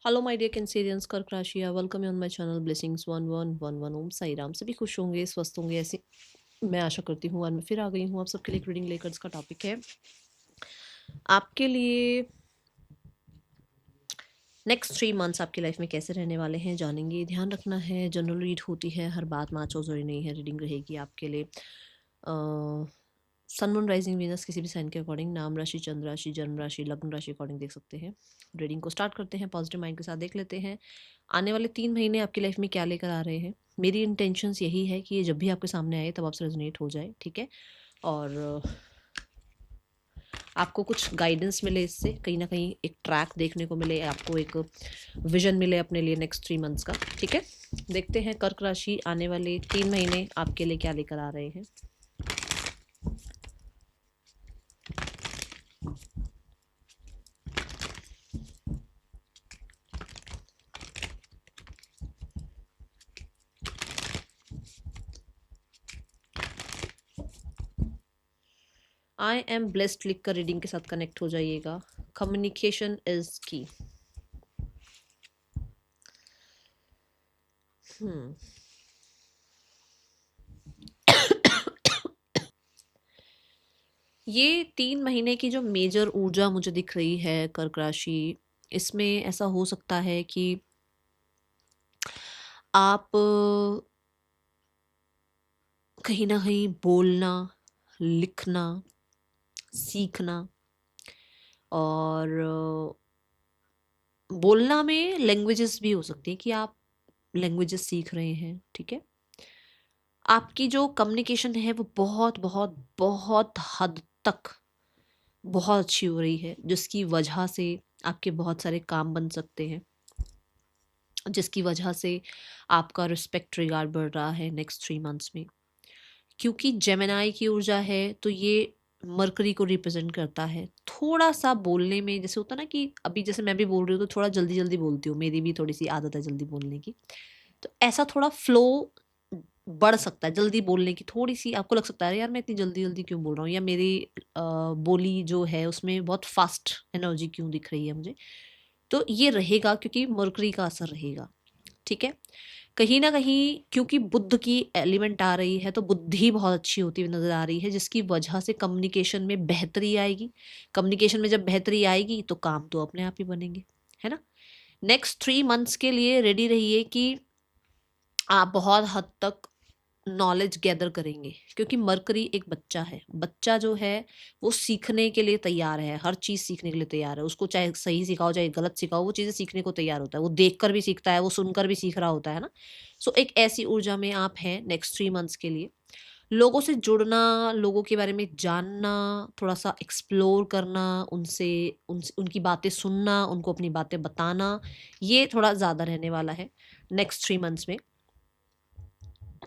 Hello my dear Cancerians, कर्क राशि, welcome you on my channel blessings 1111। ओम साई राम। सभी खुश होंगे, स्वस्थ होंगे, ऐसी मैं आशा करती हूँ। आज मैं फिर आ गई हूँ आप सबके लिए एक रीडिंग लेकर। इसका टॉपिक है आपके लिए नेक्स्ट 3 मंथ्स आपकी लाइफ में कैसे रहने वाले हैं, जानेंगे। ध्यान रखना है, जनरल रीड होती है, हर बात मैच हो जरूरी नहीं है। रीडिंग रहेगी आपके लिए सन मून राइजिंग वीनस किसी भी साइन के अकॉर्डिंग, नाम राशि, चंद्र राशि, जन्म राशि, लग्न राशि अकॉर्डिंग देख सकते हैं। रीडिंग को स्टार्ट करते हैं, पॉजिटिव माइंड के साथ देख लेते हैं आने वाले 3 महीने आपकी लाइफ में क्या लेकर आ रहे हैं। मेरी इंटेंशंस यही है कि ये जब भी आपके सामने आए तब आपसे रेजोनेट हो जाए, ठीक है। और आपको कुछ गाइडेंस मिले इससे, कहीं ना कहीं एक ट्रैक देखने को मिले, आपको एक विजन मिले अपने लिए नेक्स्ट 3 मंथ्स का, ठीक है। देखते हैं कर्क राशि आने वाले 3 महीने आपके लिए क्या लेकर आ रहे हैं। आई एम ब्लेस्ड लिख कर रीडिंग के साथ कनेक्ट हो जाइएगा। कम्युनिकेशन इज की। ये 3 महीने की जो मेजर ऊर्जा मुझे दिख रही है कर्क राशि, इसमें ऐसा हो सकता है कि आप कहीं ना कहीं बोलना, लिखना, सीखना, और बोलना में लैंग्वेजेस भी हो सकती है कि आप लैंग्वेजेस सीख रहे हैं, ठीक है। आपकी जो कम्युनिकेशन है वो बहुत बहुत बहुत हद तक बहुत अच्छी हो रही है, जिसकी वजह से आपके बहुत सारे काम बन सकते हैं, जिसकी वजह से आपका रिस्पेक्ट रिगार्ड बढ़ रहा है नेक्स्ट 3 मंथ्स में। क्योंकि जेमिनाई की ऊर्जा है तो ये मरकरी को रिप्रेजेंट करता है। थोड़ा सा बोलने में जैसे होता ना कि अभी जैसे मैं भी बोल रही हूँ तो थोड़ा जल्दी जल्दी बोलती हूँ, मेरी भी थोड़ी सी आदत है जल्दी बोलने की। तो ऐसा थोड़ा फ्लो बढ़ सकता है, जल्दी बोलने की थोड़ी सी आपको लग सकता है यार मैं इतनी जल्दी जल्दी क्यों बोल रहा हूँ, या मेरी बोली जो है उसमें बहुत फास्ट एनर्जी क्यों दिख रही है मुझे। तो ये रहेगा क्योंकि मरकरी का असर रहेगा, ठीक है। कहीं ना कहीं क्योंकि बुध की एलिमेंट आ रही है तो बुद्धि बहुत अच्छी होती हुई नजर आ रही है, जिसकी वजह से कम्युनिकेशन में बेहतरी आएगी। कम्युनिकेशन में जब बेहतरी आएगी तो काम तो अपने आप ही बनेंगे, है ना। नेक्स्ट 3 मंथ्स के लिए रेडी रहिए कि आप बहुत हद तक नॉलेज गैदर करेंगे, क्योंकि मरकरी एक बच्चा है। बच्चा जो है वो सीखने के लिए तैयार है, हर चीज़ सीखने के लिए तैयार है। उसको चाहे सही सिखाओ चाहे गलत सिखाओ, वो चीज़ें सीखने को तैयार होता है। वो देख कर भी सीखता है, वो सुनकर भी सीख रहा होता है ना। सो एक ऐसी ऊर्जा में आप हैं नेक्स्ट 3 मंथ्स के लिए। लोगों से जुड़ना, लोगों के बारे में जानना, थोड़ा सा एक्सप्लोर करना, उनसे उनकी बातें सुनना, उनको अपनी बातें बताना, ये थोड़ा ज़्यादा रहने वाला है नेक्स्ट 3 मंथ्स में।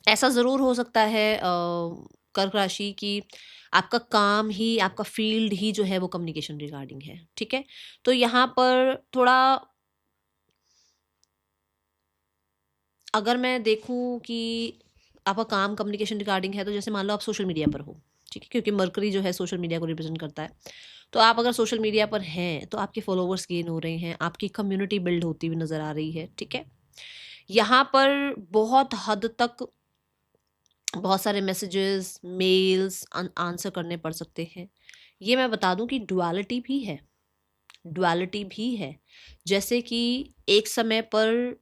ऐसा ज़रूर हो सकता है कर्क राशि की आपका काम ही, आपका फील्ड ही जो है वो कम्युनिकेशन रिगार्डिंग है, ठीक है। तो यहाँ पर थोड़ा अगर मैं देखूँ कि आपका काम कम्युनिकेशन रिगार्डिंग है, तो जैसे मान लो आप सोशल मीडिया पर हो, ठीक है, क्योंकि मरकरी जो है सोशल मीडिया को रिप्रेजेंट करता है। तो आप अगर सोशल मीडिया पर हैं तो आपके फॉलोवर्स गेन हो रहे हैं, आपकी कम्युनिटी बिल्ड होती हुई नज़र आ रही है, ठीक है। यहाँ पर बहुत हद तक बहुत सारे मैसेजेस, मेल्स आंसर करने पड़ सकते हैं। ये मैं बता दूं कि डुअलिटी भी है, डुअलिटी भी है। जैसे कि एक समय पर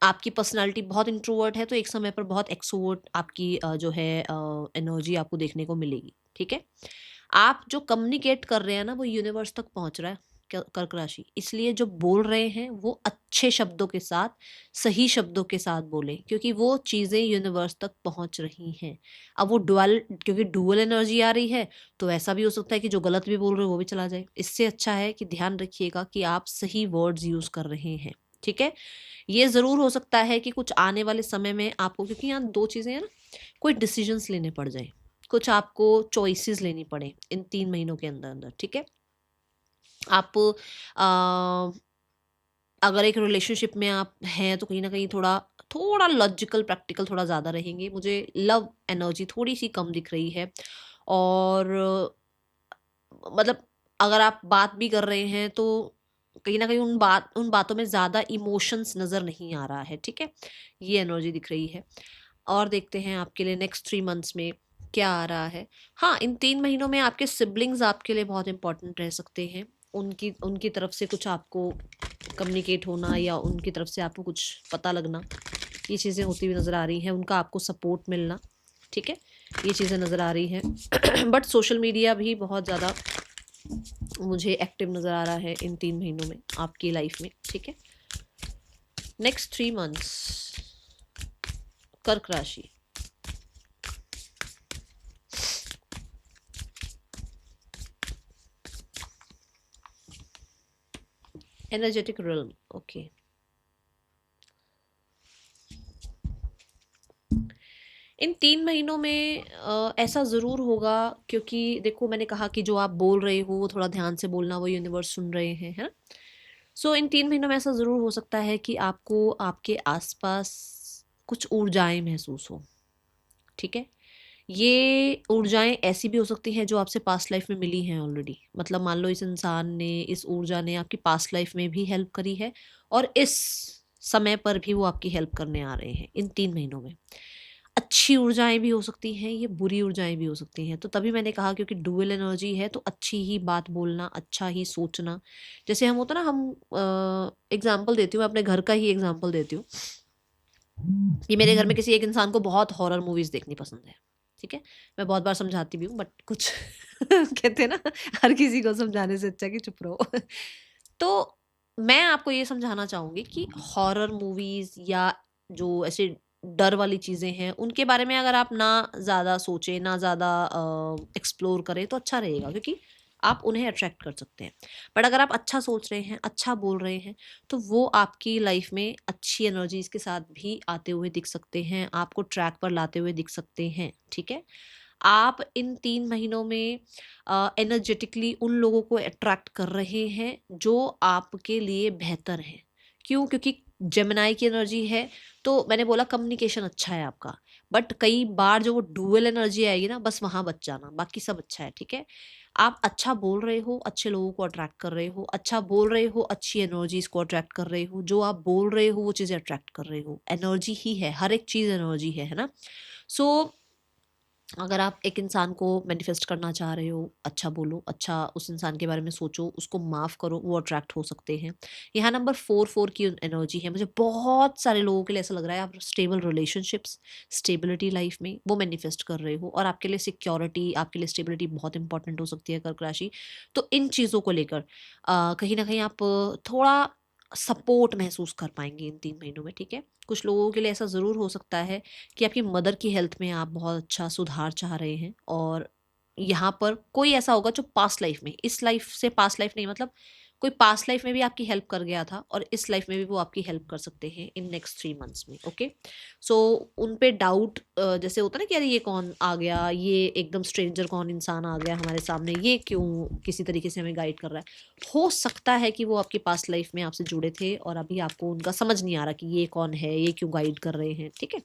आपकी पर्सनालिटी बहुत इंट्रोवर्ट है तो एक समय पर बहुत एक्सट्रोवर्ट आपकी जो है एनर्जी आपको देखने को मिलेगी, ठीक है। आप जो कम्युनिकेट कर रहे हैं ना वो यूनिवर्स तक पहुंच रहा है कर्क राशि। इसलिए जो बोल रहे हैं वो अच्छे शब्दों के साथ, सही शब्दों के साथ बोलें, क्योंकि वो चीज़ें यूनिवर्स तक पहुंच रही हैं। अब वो डुअल, क्योंकि डुअल एनर्जी आ रही है तो ऐसा भी हो सकता है कि जो गलत भी बोल रहे हो वो भी चला जाए। इससे अच्छा है कि ध्यान रखिएगा कि आप सही वर्ड्स यूज़ कर रहे हैं, ठीक है। ये ज़रूर हो सकता है कि कुछ आने वाले समय में आपको, क्योंकि यहाँ दो चीज़ें हैं ना, कोई डिसीजंस लेने पड़ जाए, कुछ आपको चॉइसेस लेनी पड़े इन 3 महीनों के अंदर अंदर, ठीक है। आप अगर एक रिलेशनशिप में आप हैं तो कहीं ना कहीं थोड़ा थोड़ा लॉजिकल प्रैक्टिकल थोड़ा ज़्यादा रहेंगे। मुझे लव एनर्जी थोड़ी सी कम दिख रही है। और मतलब अगर आप बात भी कर रहे हैं तो कहीं ना कहीं उन बातों में ज़्यादा इमोशंस नज़र नहीं आ रहा है, ठीक है। ये एनर्जी दिख रही है। और देखते हैं आपके लिए नेक्स्ट 3 मंथ्स में क्या आ रहा है। हाँ, इन 3 महीनों में आपके सिबलिंग्स आपके लिए बहुत इंपॉर्टेंट रह सकते हैं। उनकी उनकी तरफ से कुछ आपको कम्युनिकेट होना या उनकी तरफ से आपको कुछ पता लगना, ये चीज़ें होती हुई नज़र आ रही हैं। उनका आपको सपोर्ट मिलना, ठीक है, ये चीज़ें नज़र आ रही हैं। बट सोशल मीडिया भी बहुत ज़्यादा मुझे एक्टिव नज़र आ रहा है इन 3 महीनों में आपकी लाइफ में, ठीक है। नेक्स्ट 3 मंथ्स कर्क राशि। Energetic realm, okay. इन 3 महीनों में ऐसा ज़रूर होगा, क्योंकि देखो मैंने कहा कि जो आप बोल रहे हो वो थोड़ा ध्यान से बोलना, वो यूनिवर्स सुन रहे हैं, है ना। सो इन 3 महीनों में ऐसा ज़रूर हो सकता है कि आपको आपके आसपास कुछ ऊर्जाएं महसूस हो, ठीक है। ये ऊर्जाएं ऐसी भी हो सकती हैं जो आपसे पास्ट लाइफ में मिली हैं ऑलरेडी। मतलब मान लो इस इंसान ने, इस ऊर्जा ने आपकी पास्ट लाइफ में भी हेल्प करी है और इस समय पर भी वो आपकी हेल्प करने आ रहे हैं इन 3 महीनों में। अच्छी ऊर्जाएं भी हो सकती हैं, ये बुरी ऊर्जाएं भी हो सकती हैं। तो तभी मैंने कहा क्योंकि डुअल एनर्जी है तो अच्छी ही बात बोलना, अच्छा ही सोचना। जैसे हम होता ना, हम एग्जाम्पल देती हूँ, मैं अपने घर का ही एग्जाम्पल देती हूँ कि मेरे घर में किसी एक इंसान को बहुत हॉरर मूवीज देखनी पसंद है, ठीक है। मैं बहुत बार समझाती भी हूँ, बट कुछ कहते हैं ना, हर किसी को समझाने से अच्छा कि चुप रहो। तो मैं आपको ये समझाना चाहूंगी कि हॉरर मूवीज या जो ऐसे डर वाली चीजें हैं उनके बारे में अगर आप ना ज्यादा सोचें, ना ज्यादा एक्सप्लोर करें तो अच्छा रहेगा, क्योंकि आप उन्हें अट्रैक्ट कर सकते हैं। बट अगर आप अच्छा सोच रहे हैं, अच्छा बोल रहे हैं, तो वो आपकी लाइफ में अच्छी एनर्जीज के साथ भी आते हुए दिख सकते हैं, आपको ट्रैक पर लाते हुए दिख सकते हैं, ठीक है। आप इन 3 महीनों में एनर्जेटिकली उन लोगों को अट्रैक्ट कर रहे हैं जो आपके लिए बेहतर है। क्यों? क्योंकि जेमिनाई की एनर्जी है, तो मैंने बोला कम्युनिकेशन अच्छा है आपका। बट कई बार जो वो डुअल एनर्जी आएगी ना, बस वहां बच जाना, बाकी सब अच्छा है, ठीक है। आप अच्छा बोल रहे हो, अच्छे लोगों को अट्रैक्ट कर रहे हो, अच्छा बोल रहे हो, अच्छी एनर्जीज को अट्रैक्ट कर रहे हो, जो आप बोल रहे हो वो चीज़ें अट्रैक्ट कर रहे हो। एनर्जी ही है, हर एक चीज़ एनर्जी है ना। सो अगर आप एक इंसान को मैनिफेस्ट करना चाह रहे हो, अच्छा बोलो, अच्छा उस इंसान के बारे में सोचो, उसको माफ़ करो, वो अट्रैक्ट हो सकते हैं। यहाँ नंबर 4 की एनर्जी है। मुझे बहुत सारे लोगों के लिए ऐसा लग रहा है आप स्टेबल रिलेशनशिप्स, स्टेबिलिटी लाइफ में वो मैनिफेस्ट कर रहे हो, और आपके लिए सिक्योरिटी, आपके लिए स्टेबिलिटी बहुत इंपॉर्टेंट हो सकती है कर्क राशि। तो इन चीज़ों को लेकर कहीं ना कहीं आप थोड़ा सपोर्ट महसूस कर पाएंगे इन 3 महीनों में, ठीक है। कुछ लोगों के लिए ऐसा ज़रूर हो सकता है कि आपकी मदर की हेल्थ में आप बहुत अच्छा सुधार चाह रहे हैं, और यहाँ पर कोई ऐसा होगा जो पास्ट लाइफ में, इस लाइफ से पास्ट लाइफ नहीं, मतलब कोई पास्ट लाइफ में भी आपकी हेल्प कर गया था और इस लाइफ में भी वो आपकी हेल्प कर सकते हैं इन नेक्स्ट 3 मंथ्स में, ओके। सो उन पे डाउट जैसे होता है ना कि अरे ये कौन आ गया, ये एकदम स्ट्रेंजर कौन इंसान आ गया हमारे सामने, ये क्यों किसी तरीके से हमें गाइड कर रहा है। हो सकता है कि वो आपकी पास्ट लाइफ में आपसे जुड़े थे और अभी आपको उनका समझ नहीं आ रहा कि ये कौन है, ये क्यों गाइड कर रहे हैं, ठीक है।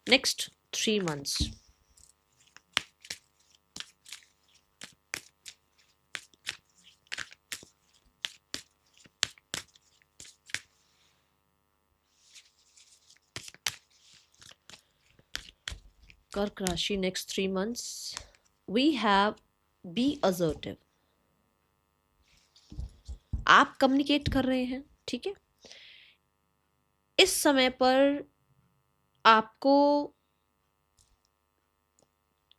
नेक्स्ट 3 मंथ्स कर्क राशि। Next 3 months we have be assertive. आप कम्युनिकेट कर रहे हैं, ठीक है। इस समय पर आपको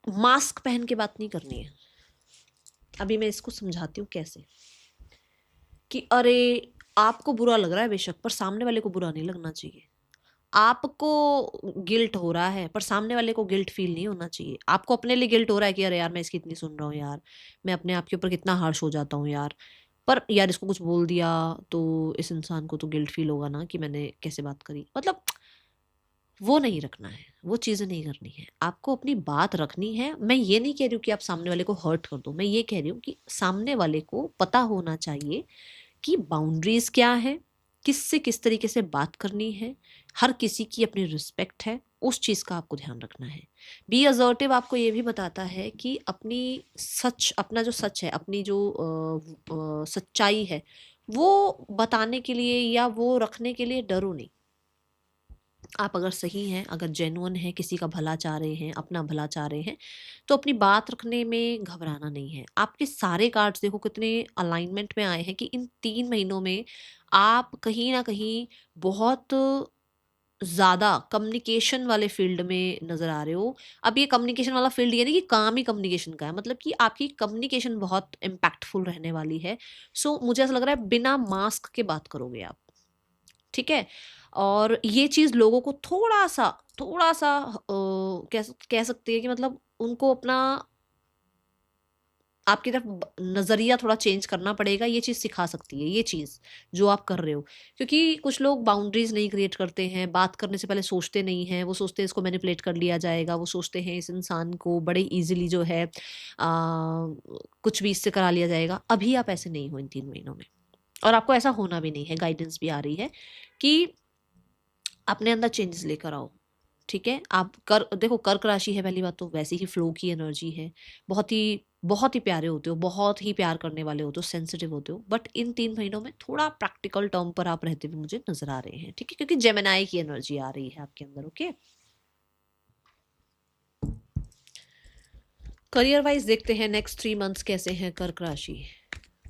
मास्क पहन के बात नहीं करनी है। अभी मैं इसको समझाती हूँ कैसे। कि अरे आपको बुरा लग रहा है बेशक, पर सामने वाले को बुरा नहीं लगना चाहिए। आपको गिल्ट हो रहा है पर सामने वाले को गिल्ट फील नहीं होना चाहिए। आपको अपने लिए गिल्ट हो रहा है कि अरे यार मैं इसकी इतनी सुन रहा हूँ यार, मैं अपने आप के ऊपर कितना हार्श हो जाता हूँ यार, पर यार इसको कुछ बोल दिया तो इस इंसान को तो गिल्ट फील होगा ना कि मैंने कैसे बात करी। मतलब वो नहीं रखना है, वो चीज़ें नहीं करनी है। आपको अपनी बात रखनी है। मैं ये नहीं कह रही हूँ कि आप सामने वाले को हर्ट कर दो, मैं ये कह रही हूँ कि सामने वाले को पता होना चाहिए कि बाउंड्रीज क्या है, किससे किस तरीके से बात करनी है। हर किसी की अपनी रिस्पेक्ट है, उस चीज़ का आपको ध्यान रखना है। बी असर्टिव आपको ये भी बताता है कि अपनी सच, अपना जो सच है, अपनी जो सच्चाई है वो बताने के लिए या वो रखने के लिए डरो नहीं। आप अगर सही हैं, अगर जेन्युइन हैं, किसी का भला चाह रहे हैं, अपना भला चाह रहे हैं, तो अपनी बात रखने में घबराना नहीं है। आपके सारे कार्ड्स देखो कितने अलाइनमेंट में आए हैं कि इन 3 महीनों में आप कहीं न कहीं बहुत ज़्यादा कम्युनिकेशन वाले फ़ील्ड में नज़र आ रहे हो। अब ये कम्युनिकेशन वाला फ़ील्ड ये नहीं कि काम ही कम्युनिकेशन का है, मतलब कि आपकी कम्युनिकेशन बहुत इम्पैक्टफुल रहने वाली है। सो मुझे ऐसा लग रहा है बिना मास्क के बात करोगे आप, ठीक है? और ये चीज़ लोगों को थोड़ा-सा कह सकते हैं कि मतलब उनको अपना आपकी तरफ नज़रिया थोड़ा चेंज करना पड़ेगा, ये चीज़ सिखा सकती है, ये चीज़ जो आप कर रहे हो। क्योंकि कुछ लोग बाउंड्रीज़ नहीं क्रिएट करते हैं, बात करने से पहले सोचते नहीं हैं, वो सोचते हैं इसको मैनिपुलेट कर लिया जाएगा, वो सोचते हैं इस इंसान को बड़े ईज़िली जो है कुछ भी इससे करा लिया जाएगा। अभी आप ऐसे नहीं हो इन 3 महीनों में, और आपको ऐसा होना भी नहीं है, गाइडेंस भी आ रही है कि अपने अंदर चेंजेस लेकर आओ, ठीक है? आप कर देखो, कर्क राशि है, पहली बात तो वैसे ही फ्लो की एनर्जी है। बहुत ही प्यारे होते हो, बहुत ही प्यार करने वाले होते हो, सेंसिटिव होते हो, बट इन 3 महीनों में थोड़ा प्रैक्टिकल टर्म पर आप रहते हुए मुझे नज़र आ रहे हैं, ठीक है? क्योंकि जेमिनी की एनर्जी आ रही है आपके अंदर, ओके? करियर वाइज देखते हैं नेक्स्ट 3 मंथ्स कैसे हैं कर्क राशि।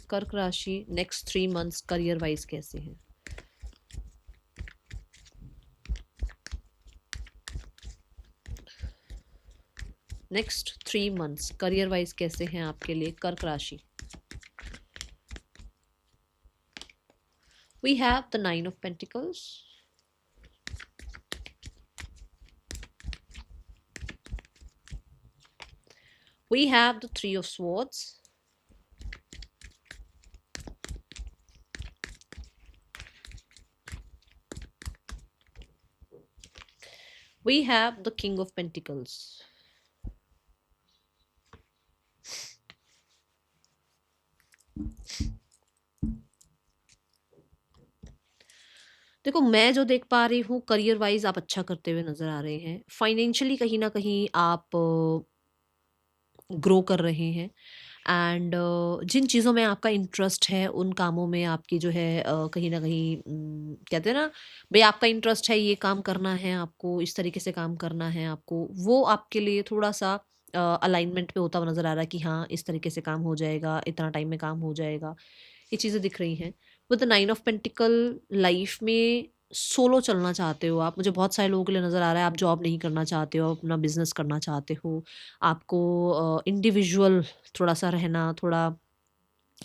कर्क राशि नेक्स्ट 3 मंथ्स करियर वाइज कैसे हैं? नेक्स्ट 3 मंथ्स करियर वाइज कैसे हैं आपके लिए कर्क राशि? We have the 9 of Pentacles. We have the 3 of Swords. We have the King of Pentacles. देखो, मैं जो देख पा रही हूँ करियर वाइज आप अच्छा करते हुए नज़र आ रहे हैं। फाइनेंशियली कहीं न कहीं आप ग्रो कर रहे हैं, एंड जिन चीज़ों में आपका इंटरेस्ट है उन कामों में आपकी जो है कहीं न कहीं कहते हैं ना, भई आपका इंटरेस्ट है, ये काम करना है आपको, इस तरीके से काम करना है आपको, वो आपके लिए थोड़ा-सा अलाइनमेंट पे होता हुआ नज़र आ रहा है कि हाँ, इस तरीके से काम हो जाएगा, इतना टाइम में काम हो जाएगा। ये चीज़ें दिख रही हैं। With the 9 of pentacle life में सोलो चलना चाहते हो आप। मुझे बहुत सारे लोगों के लिए नज़र आ रहा है आप जॉब नहीं करना चाहते हो, आप अपना बिज़नेस करना चाहते हो। आपको इंडिविजुअल थोड़ा-सा रहना, थोड़ा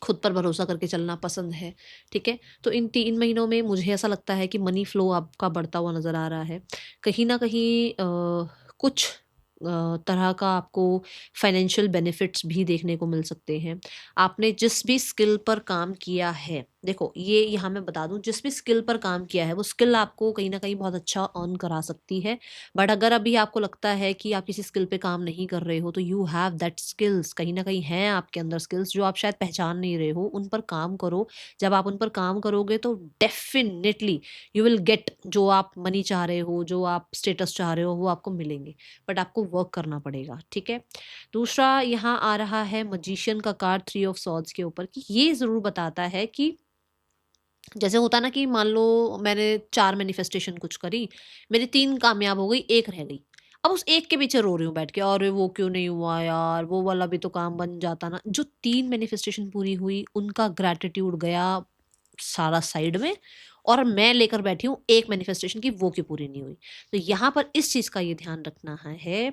खुद पर भरोसा करके चलना पसंद है, ठीक है? तो इन 3 महीनों में मुझे ऐसा लगता है कि मनी फ्लो आपका बढ़ता हुआ नज़र आ रहा है। कहीं न कहीं कुछ तरह का आपको फाइनेंशियल बेनिफिट्स भी देखने को मिल सकते हैं। आपने जिस भी स्किल पर काम किया है, देखो ये यहाँ मैं बता दूँ, जिस भी स्किल पर काम किया है, वो स्किल आपको कहीं न कहीं बहुत अच्छा अर्न करा सकती है। बट अगर अभी आपको लगता है कि आप किसी स्किल पे काम नहीं कर रहे हो, तो यू हैव दैट स्किल्स, कहीं न कहीं हैं आपके अंदर स्किल्स जो आप शायद पहचान नहीं रहे हो, उन पर काम करो। जब आप उन पर काम करोगे तो डेफ़िनिटली यू विल गेट जो आप मनी चाह रहे हो, जो आप स्टेटस चाह रहे हो, वो आपको मिलेंगे। बट आपको वर्क करना पड़ेगा, ठीक है? दूसरा यहाँ आ रहा है मैजिशियन का कार्ड 3 ऑफ सॉर्ड्स के ऊपर, कि ये ज़रूर बताता है कि जैसे होता है ना कि मान लो मैंने 4 मैनिफेस्टेशन कुछ करी, मेरी 3 कामयाब हो गई, 1 रह गई। अब उस 1 के पीछे रो रही हूँ बैठ के, अरे वो क्यों नहीं हुआ यार, वो वाला भी तो काम बन जाता ना। जो 3 मैनिफेस्टेशन पूरी हुई, उनका ग्रैटिट्यूड गया सारा साइड में, और मैं लेकर बैठी हूँ 1 मैनिफेस्टेशन की, वो क्यों पूरी नहीं हुई। तो यहाँ पर इस चीज़ का ये ध्यान रखना है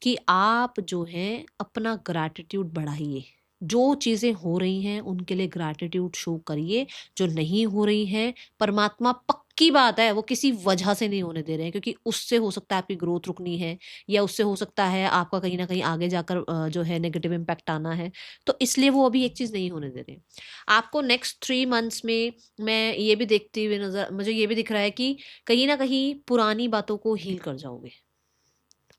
कि आप जो है अपना ग्रैटिट्यूड बढ़ाइए। जो चीज़ें हो रही हैं उनके लिए ग्रैटिट्यूड शो करिए, जो नहीं हो रही हैं, परमात्मा पक्की बात है वो किसी वजह से नहीं होने दे रहे हैं, क्योंकि उससे हो सकता है आपकी ग्रोथ रुकनी है, या उससे हो सकता है आपका कहीं न कहीं आगे जाकर जो है नेगेटिव इम्पैक्ट आना है। तो इसलिए वो अभी एक चीज़ नहीं होने दे रहे हैं। आपको नेक्स्ट 3 मंथ्स में मैं ये भी देखती हुई नज़र मुझे ये भी दिख रहा है कि कहीं न कहीं पुरानी बातों को हील कर जाओगे।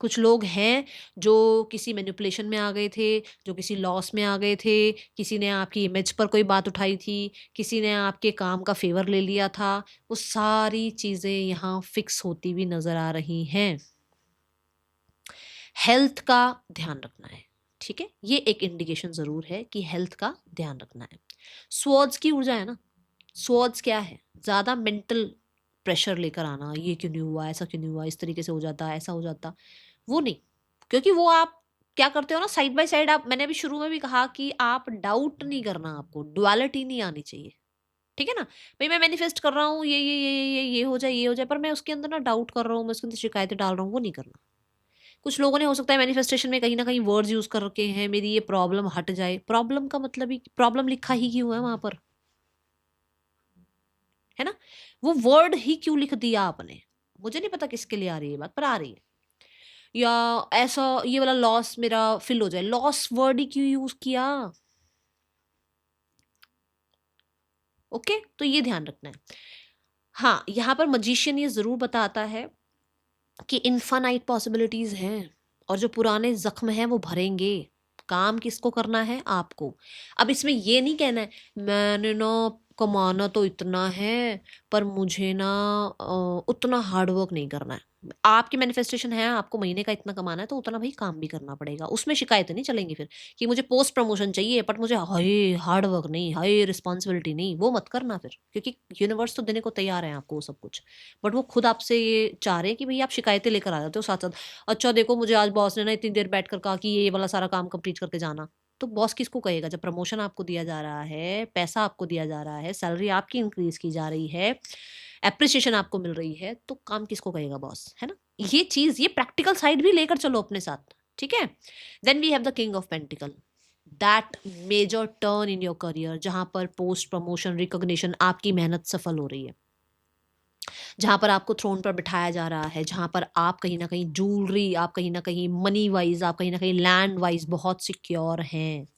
कुछ लोग हैं जो किसी मैनिपुलेशन में आ गए थे, जो किसी लॉस में आ गए थे, किसी ने आपकी इमेज पर कोई बात उठाई थी, किसी ने आपके काम का फ़ेवर ले लिया था, वो सारी चीज़ें यहाँ फिक्स होती हुई नज़र आ रही हैं। हेल्थ का ध्यान रखना है, ठीक है? ये एक इंडिकेशन ज़रूर है कि हेल्थ का ध्यान रखना है। स्वॉर्ड्स की ऊर्जा है ना, स्वॉर्ड्स क्या है? ज़्यादा मेंटल प्रेशर लेकर आना, ये क्यों नहीं हुआ, ऐसा क्यों नहीं हुआ, इस तरीके से हो जाता, ऐसा हो जाता, वो नहीं। क्योंकि वो आप क्या करते हो ना, साइड बाय साइड आप, मैंने अभी शुरू में भी कहा कि आप डाउट नहीं करना, आपको डुअलिटी नहीं आनी चाहिए, ठीक है ना? भई मैं मैनिफेस्ट कर रहा हूँ, ये हो जाए, ये हो जाए, पर मैं उसके अंदर ना डाउट कर रहा हूँ, मैं उसके अंदर शिकायतें डाल रहा हूँ, वो नहीं करना। कुछ लोगों ने हो सकता है मैनिफेस्टेशन में कहीं न कहीं वर्ड्स यूज़ कर रखे हैं, मेरी ये प्रॉब्लम हट जाए। प्रॉब्लम का मतलब ही, प्रॉब्लम लिखा ही क्यों है वहाँ पर? है ना? वो वर्ड ही क्यों लिख दिया आपने? मुझे नहीं पता किसके लिए आ रही है बात, पर आ रही है। या ऐसा ये वाला लॉस मेरा फिल हो जाए, लॉस वर्ड ही क्यों यूज़ किया? ओके? तो ये ध्यान रखना है। हाँ, यहाँ पर मैजिशियन ये ज़रूर बताता है कि इन्फानाइट पॉसिबिलिटीज़ हैं और जो पुराने ज़ख्म हैं वो भरेंगे। काम किसको करना है? आपको। अब इसमें ये नहीं कहना है मैंने ना कमाना तो इतना है, पर मुझे ना उतना हार्ड वर्क नहीं करना है। आपकी मैनिफेस्टेशन है, आपको महीने का इतना कमाना है तो उतना भई काम भी करना पड़ेगा। उसमें शिकायतें नहीं चलेंगी फिर कि मुझे पोस्ट प्रमोशन चाहिए बट मुझे हाय हार्ड वर्क नहीं, हाय रिस्पॉन्सिबिलिटी नहीं, वो मत करना फिर। क्योंकि यूनिवर्स तो देने को तैयार है आपको वो सब कुछ। बट वो खुद आपसे ये चाह रहे हैं कि भई आप शिकायतें लेकर आ जाते हो साथ-साथ। अच्छा देखो मुझे आज बॉस ने ना इतनी देर बैठकर कहा कि ये वाला सारा काम कंप्लीट करके जाना। तो बॉस किसको कहेगा? जब प्रमोशन आपको दिया जा रहा है, पैसा आपको दिया जा रहा है, सैलरी आपकी इंक्रीज़ की जा रही है, एप्रिसिएशन आपको मिल रही है, तो काम किसको कहेगा बॉस, है ना? ये चीज़, ये प्रैक्टिकल साइड भी लेकर चलो अपने साथ, ठीक है? Then we have the king of pentacle, that major turn in your career, जहाँ पर पोस्ट प्रमोशन, रिकॉग्निशन, आपकी मेहनत सफल हो रही है। जहाँ पर आपको थ्रोन पर बिठाया जा रहा है, जहाँ पर आप कहीं न कहीं ज्वेलरी, आप कहीं न कहीं मनी वाइज़, आप कहीं न कहीं लैंड वाइज़ बहुत सिक्योर हैं।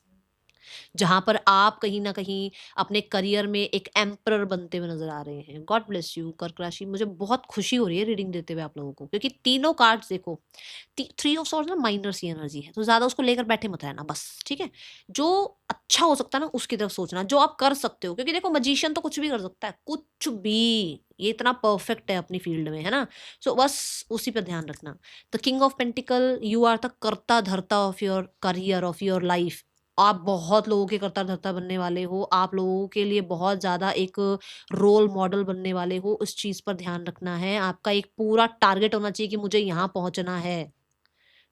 जहाँ पर आप कहीं न कहीं अपने करियर में एक एम्परर बनते हुए नज़र आ रहे हैं। गॉड ब्लेस यू कर्क राशि, मुझे बहुत खुशी हो रही है रीडिंग देते हुए आप लोगों को, क्योंकि तीनों कार्ड्स देखो, थ्री ऑफ सॉर्ड्स ना माइनर सी एनर्जी है, तो ज़्यादा उसको लेकर बैठे मत रहना बस, ठीक है? जो अच्छा हो सकता है ना उसकी तरफ सोचना, जो आप कर सकते हो, क्योंकि देखो मैजिशियन तो कुछ भी कर सकता है, कुछ भी। ये इतना परफेक्ट है अपनी फील्ड में, है ना? सो बस उसी पे ध्यान रखना। The king of pentacle, you are the कर्ता-धर्ता of your career, of your life. आप बहुत लोगों के कर्ता-धर्ता बनने वाले हो, आप लोगों के लिए बहुत ज़्यादा एक रोल मॉडल बनने वाले हो, उस चीज़ पर ध्यान रखना है। आपका एक पूरा टारगेट होना चाहिए कि मुझे यहाँ पहुँचना है,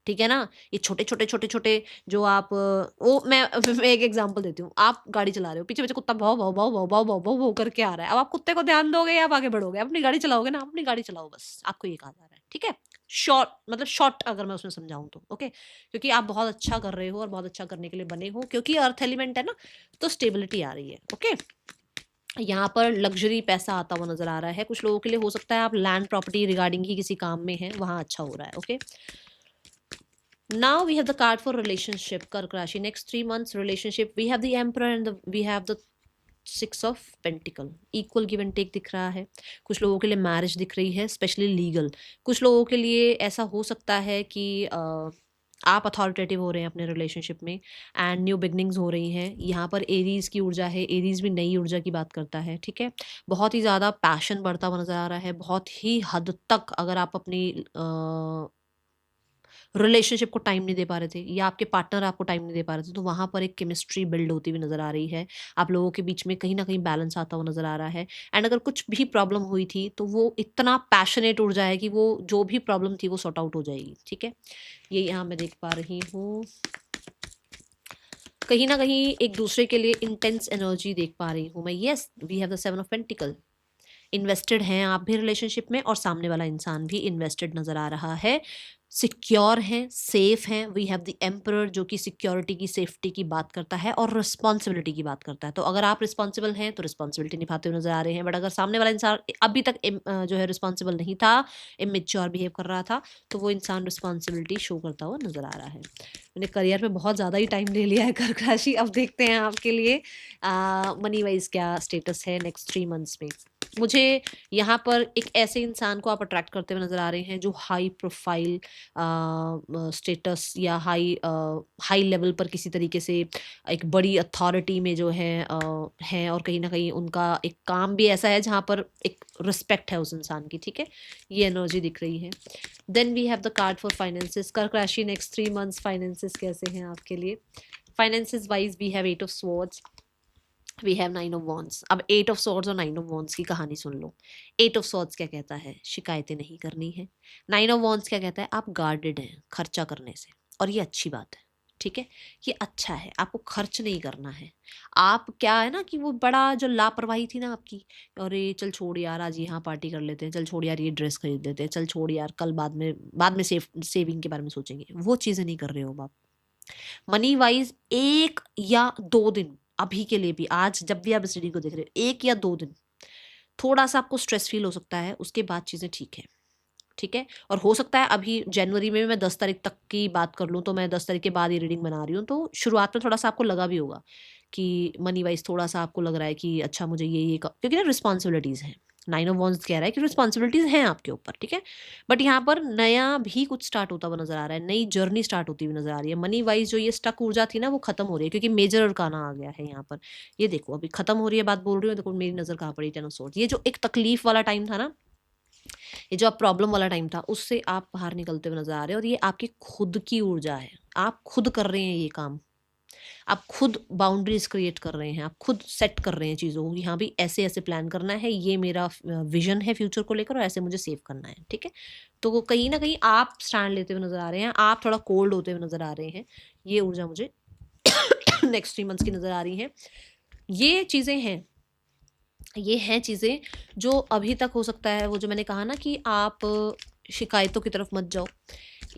ठीक है ना? ये छोटे-छोटे, छोटे-छोटे जो आप वो मैं एक एग्ज़ाम्पल देती हूँ। आप गाड़ी चला रहे हो, पीछे-पीछे कुत्ता भौं, भौं, भौं, भौं, भौं, भौं, भौं, भौं करके आ रहा है। अब आप कुत्ते को ध्यान दोगे या आप आगे बढ़ोगे? आप अपनी गाड़ी चलाओगे ना, अपनी गाड़ी चलाओ बस, आपको ये कहा जा रहा है, ठीक है? शॉर्ट मतलब शॉर्ट अगर मैं उसमें समझाऊँ तो, ओके? क्योंकि आप बहुत अच्छा कर रहे हो और बहुत अच्छा करने के लिए बने हो, क्योंकि अर्थ एलिमेंट है ना, तो स्टेबिलिटी आ रही है, ओके? यहाँ पर लग्ज़री पैसा आता हुआ नज़र आ रहा है। कुछ लोगों के लिए हो सकता है आप लैंड प्रॉपर्टी रिगार्डिंग ही किसी काम में हैं, वहाँ अच्छा हो रहा है, okay? Now we have the card for relationship, Kark Rashi. Next 3 months relationship. We have the Emperor and we have the 6 of Pentacle. Equal give and take दिख रहा है। कुछ लोगों के लिए मैरिज दिख रही है, स्पेशली लीगल। कुछ लोगों के लिए ऐसा हो सकता है कि आप अथॉरिटेटिव हो रहे हैं अपने रिलेशनशिप में एंड न्यू बिगनिंग्स हो रही हैं। यहाँ पर एरीज़ की ऊर्जा है, एरीज़ भी नई ऊर्जा की बात करता है, ठीक है? बहुत ही ज़्यादा पैशन बढ़ता हुआ नज़र आ रहा है, बहुत ही हद तक अगर आप अपनी रिलेशनशिप को टाइम नहीं दे पा रहे थे या आपके पार्टनर आपको टाइम नहीं दे पा रहे थे, तो वहाँ पर एक केमिस्ट्री बिल्ड होती हुई नज़र आ रही है। आप लोगों के बीच में कहीं न कहीं बैलेंस आता हुआ नज़र आ रहा है एंड अगर कुछ भी प्रॉब्लम हुई थी, तो वो इतना पैशनेट ऊर्जा है कि वो जो भी प्रॉब्लम थी, वो सॉर्ट आउट हो जाएगी, ठीक है? ये यहाँ मैं देख पा रही हूँ। कहीं न कहीं एक दूसरे के लिए इंटेंस एनर्जी देख पा रही हूँ मैं। Yes, we have the 7 of pentacle. Invested हैं आप भी रिलेशनशिप में और सामने वाला इंसान भी इन्वेस्टेड नज़र आ रहा है। सिक्योर हैं, सेफ हैं। वी हैव द एम्परर जो कि सिक्योरिटी की, सेफ्टी की बात करता है और रिस्पॉन्सिबिलिटी की बात करता है। तो अगर आप रिस्पॉन्सिबल हैं, तो रिस्पॉन्सिबिलिटी निभाते हुए नज़र आ रहे हैं। बट अगर सामने वाला इंसान अभी तक जो है रिस्पॉन्सिबल नहीं था, इमैच्योर बिहेव कर रहा था, तो वो इंसान रिस्पॉन्सिबिलिटी शो करता हुआ नज़र आ रहा है। मैंने करियर में बहुत ज़्यादा ही टाइम ले लिया है कर्क राशि। अब देखते हैं आपके लिए मनी वाइज़ क्या स्टेटस है नेक्स्ट 3 मंथ्स में। मुझे यहाँ पर एक ऐसे इंसान को आप अट्रैक्ट करते हुए नज़र आ रहे हैं जो हाई प्रोफाइल स्टेटस या हाई लेवल पर किसी तरीके से एक बड़ी अथॉरिटी में जो है हैं और कहीं न कहीं उनका एक काम भी ऐसा है जहाँ पर एक रिस्पेक्ट है उस इंसान की, ठीक है? ये एनर्जी दिख रही है। Then we have the card for finances. कर्क राशि नेक्स्ट 3 मंथ्स फाइनेंसेस कैसे हैं आपके लिए? Finances wise we have 8 of swords, we have 9 of wands. अब 8 ऑफ सॉर्ड्स और 9 ऑफ वॉन्ड्स की कहानी सुन लो। 8 ऑफ सॉर्ड्स क्या कहता है? शिकायतें नहीं करनी है। 9 ऑफ वॉन्ड्स क्या कहता है? आप गार्डेड हैं खर्चा करने से, और ये अच्छी बात है, ठीक है, ये अच्छा है, आपको खर्च नहीं करना है। आप क्या है ना कि वो बड़ा जो लापरवाही थी ना आपकी, और ये चल छोड़ यार आज यहाँ पार्टी कर लेते हैं, चल छोड़ यार ये ड्रेस खरीद लेते हैं, चल छोड़ यार कल बाद में सेविंग के बारे में सोचेंगे, वो चीज़ें नहीं कर रहे हो आप। मनी वाइज 1 या 2 दिन अभी के लिए भी, आज जब भी आप इस रीडिंग को देख रहे हो, 1 या 2 दिन थोड़ा सा आपको स्ट्रेस फील हो सकता है, उसके बाद चीज़ें ठीक है, ठीक है। और हो सकता है अभी जनवरी में भी मैं 10 तारीख तक की बात कर लूँ, तो मैं 10 तारीख के बाद ये रीडिंग बना रही हूँ, तो शुरुआत में थोड़ा सा आपको लगा भी होगा कि मनी वाइज थोड़ा सा आपको लग रहा है कि अच्छा मुझे क्योंकि ना रिस्पॉन्सिबिलिटीज़ हैं। 9 ऑफ वॉन्ड्स कह रहा है कि रिस्पॉन्सिबिलिटीज़ हैं आपके ऊपर, ठीक है। बट यहाँ पर नया भी कुछ स्टार्ट होता हुआ नजर आ रहा है, नई जर्नी स्टार्ट होती हुई नजर आ रही है। मनी वाइज जो ये स्टक ऊर्जा थी ना वो खत्म हो रही है, क्योंकि मेजर अरकाना आ गया है यहाँ पर। ये देखो अभी खत्म हो रही है, बात बोल रही हूँ, देखो मेरी नजर कहाँ पड़ी, 10 ऑफ सोर्ड्स। ये जो एक तकलीफ वाला टाइम था ना, ये जो आप प्रॉब्लम वाला टाइम था, उससे आप बाहर निकलते हुए नजर आ रहे हो, और ये आपकी खुद की ऊर्जा है। आप खुद कर रहे हैं ये काम, आप खुद बाउंड्रीज क्रिएट कर रहे हैं, आप खुद सेट कर रहे हैं चीज़ों को, यहाँ भी ऐसे ऐसे प्लान करना है, ये मेरा विजन है फ्यूचर को लेकर, और ऐसे मुझे सेव करना है, ठीक है। तो कहीं ना कहीं आप स्टैंड लेते हुए नजर आ रहे हैं, आप थोड़ा कोल्ड होते हुए नजर आ रहे हैं। ये ऊर्जा मुझे नेक्स्ट 3 मंथ्स की नजर आ रही है। ये चीज़ें हैं, ये हैं चीज़ें जो अभी तक हो सकता है, वो जो मैंने कहा ना कि आप शिकायतों की तरफ मत जाओ,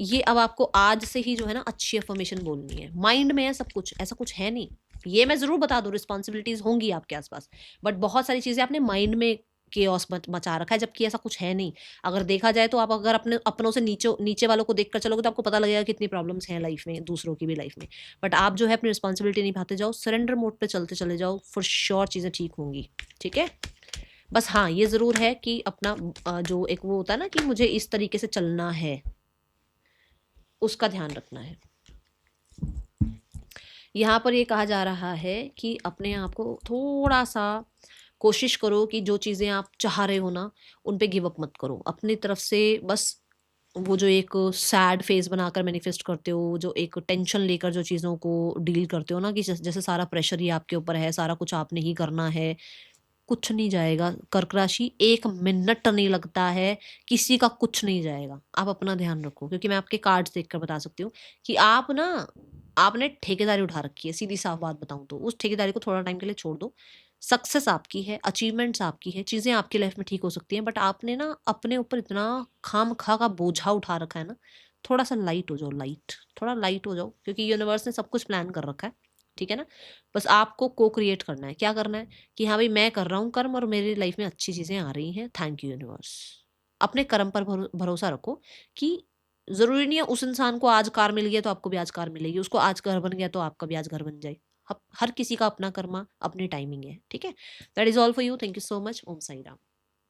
ये अब आपको आज से ही जो है ना अच्छी अफर्मेशन बोलनी है। माइंड में है सब कुछ, ऐसा कुछ है नहीं। ये मैं ज़रूर बता दूँ, रिस्पॉन्सिबिलिटीज़ होंगी आपके आसपास, बट बहुत सारी चीज़ें आपने माइंड में केओस मचा रखा है, जबकि ऐसा कुछ है नहीं। अगर देखा जाए तो आप अगर अपने अपनों से नीचे नीचे वालों को देखकर चलोगे तो आपको पता लगेगा कितनी प्रॉब्लम्स हैं लाइफ में, दूसरों की भी लाइफ में। बट आप जो है अपनी रिस्पॉन्सिबिलिटी निभाते जाओ, सरेंडर मोड पे चलते चले जाओ, फॉर श्योर चीज़ें ठीक होंगी, ठीक है। बस हाँ, ये ज़रूर है कि अपना जो एक वो होता है ना कि मुझे इस तरीके से चलना है, उसका ध्यान रखना है। यहाँ पर ये कहा जा रहा है कि अपने आप को थोड़ा सा कोशिश करो कि जो चीज़ें आप चाह रहे हो ना, उन पे गिव अप मत करो अपनी तरफ से। बस वो जो एक सैड फेस बनाकर मैनिफेस्ट करते हो, जो एक टेंशन लेकर जो चीज़ों को डील करते हो ना, कि जैसे सारा प्रेशर ही आपके ऊपर है, सारा कुछ आपने ही करना है, कुछ नहीं जाएगा। कर्क राशि 1 मिनट नहीं लगता है, किसी का कुछ नहीं जाएगा। आप अपना ध्यान रखो, क्योंकि मैं आपके कार्ड्स देखकर बता सकती हूँ कि आप ना, आपने ठेकेदारी उठा रखी है, सीधी साफ बात बताऊँ तो। उस ठेकेदारी को थोड़ा टाइम के लिए छोड़ दो। सक्सेस आपकी है, अचीवमेंट्स आपकी है, चीज़ें आपकी लाइफ में ठीक हो सकती हैं, बट आपने ना अपने ऊपर इतना खामखा का बोझा उठा रखा है ना। थोड़ा सा लाइट हो जाओ, लाइट, थोड़ा लाइट हो जाओ, क्योंकि यूनिवर्स ने सब कुछ प्लान कर रखा है, ठीक है ना। बस आपको को क्रिएट करना है। क्या करना है कि हाँ भाई मैं कर रहा हूँ कर्म, और मेरी लाइफ में अच्छी चीज़ें आ रही हैं, थैंक यू यूनिवर्स। अपने कर्म पर भरोसा रखो कि ज़रूरी नहीं है उस इंसान को आज कार मिल गया तो आपको भी आज कार मिलेगी, उसको आज घर बन गया तो आपका भी आज घर बन जाए। हर किसी का अपना कर्मा, अपनी टाइमिंग है, ठीक है। That is all for you. Thank you so much. Om Sai Ram.